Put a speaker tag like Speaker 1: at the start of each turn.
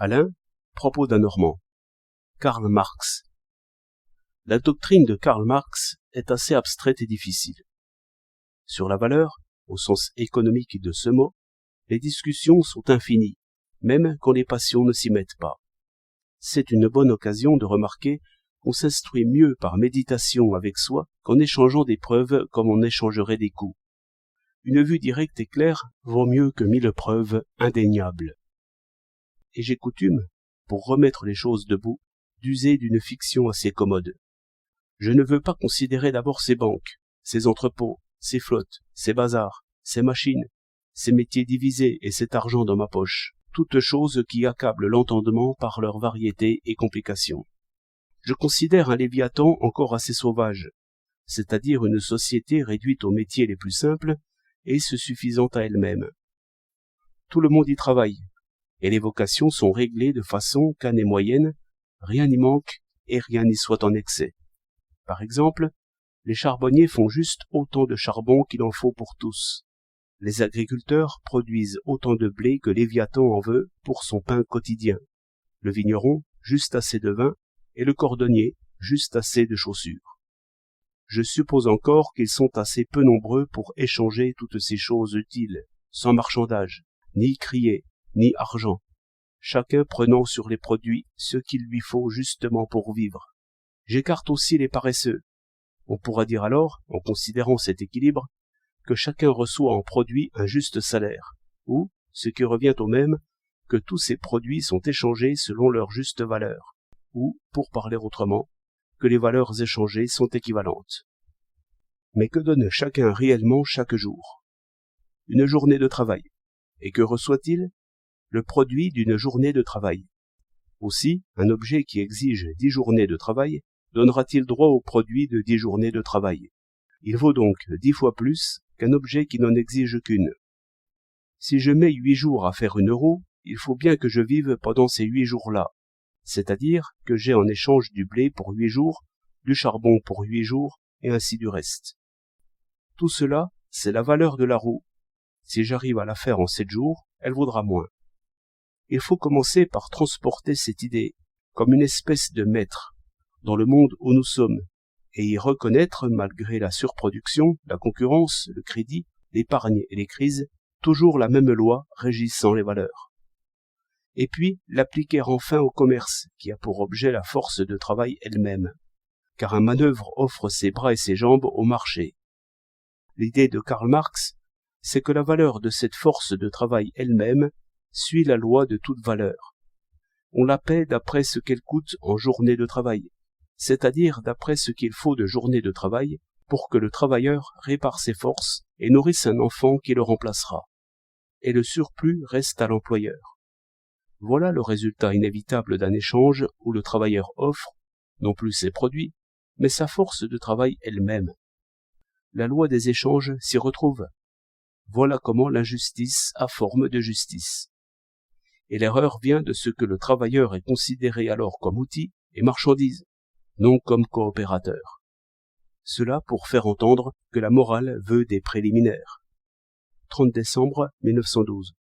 Speaker 1: Alain, propos d'un Normand. Karl Marx. La doctrine de Karl Marx est assez abstraite et difficile. Sur la valeur, au sens économique de ce mot, les discussions sont infinies, même quand les passions ne s'y mettent pas. C'est une bonne occasion de remarquer qu'on s'instruit mieux par méditation avec soi qu'en échangeant des preuves comme on échangerait des coups. Une vue directe et claire vaut mieux que 1000 preuves indéniables. Et j'ai coutume, pour remettre les choses debout, d'user d'une fiction assez commode. Je ne veux pas considérer d'abord ces banques, ces entrepôts, ces flottes, ces bazars, ces machines, ces métiers divisés et cet argent dans ma poche, toutes choses qui accablent l'entendement par leur variété et complications. Je considère un Léviathan encore assez sauvage, c'est-à-dire une société réduite aux métiers les plus simples et se suffisant à elle-même. Tout le monde y travaille, et les vocations sont réglées de façon qu'année moyenne, rien n'y manque et rien n'y soit en excès. Par exemple, les charbonniers font juste autant de charbon qu'il en faut pour tous. Les agriculteurs produisent autant de blé que Léviathan en veut pour son pain quotidien. Le vigneron, juste assez de vin, et le cordonnier, juste assez de chaussures. Je suppose encore qu'ils sont assez peu nombreux pour échanger toutes ces choses utiles, sans marchandage, ni crier, ni argent, chacun prenant sur les produits ce qu'il lui faut justement pour vivre. J'écarte aussi les paresseux. On pourra dire alors, en considérant cet équilibre, que chacun reçoit en produit un juste salaire, ou, ce qui revient au même, que tous ces produits sont échangés selon leur juste valeur, ou, pour parler autrement, que les valeurs échangées sont équivalentes. Mais que donne chacun réellement chaque jour? Une journée de travail. Et que reçoit-il? Le produit d'une journée de travail. Aussi, un objet qui exige 10 journées de travail donnera-t-il droit au produit de 10 journées de travail. Il vaut donc 10 fois plus qu'un objet qui n'en exige qu'une. Si je mets 8 jours à faire une roue, il faut bien que je vive pendant ces 8 jours-là, c'est-à-dire que j'ai en échange du blé pour 8 jours, du charbon pour 8 jours, et ainsi du reste. Tout cela, c'est la valeur de la roue. Si j'arrive à la faire en 7 jours, elle vaudra moins. Il faut commencer par transporter cette idée, comme une espèce de maître, dans le monde où nous sommes, et y reconnaître, malgré la surproduction, la concurrence, le crédit, l'épargne et les crises, toujours la même loi régissant les valeurs. Et puis, l'appliquer enfin au commerce, qui a pour objet la force de travail elle-même, car un manœuvre offre ses bras et ses jambes au marché. L'idée de Karl Marx, c'est que la valeur de cette force de travail elle-même suit la loi de toute valeur. On la paie d'après ce qu'elle coûte en journée de travail, c'est-à-dire d'après ce qu'il faut de journée de travail pour que le travailleur répare ses forces et nourrisse un enfant qui le remplacera. Et le surplus reste à l'employeur. Voilà le résultat inévitable d'un échange où le travailleur offre, non plus ses produits, mais sa force de travail elle-même. La loi des échanges s'y retrouve. Voilà comment l'injustice a forme de justice. Et l'erreur vient de ce que le travailleur est considéré alors comme outil et marchandise, non comme coopérateur. Cela pour faire entendre que la morale veut des préliminaires. 30 décembre 1912.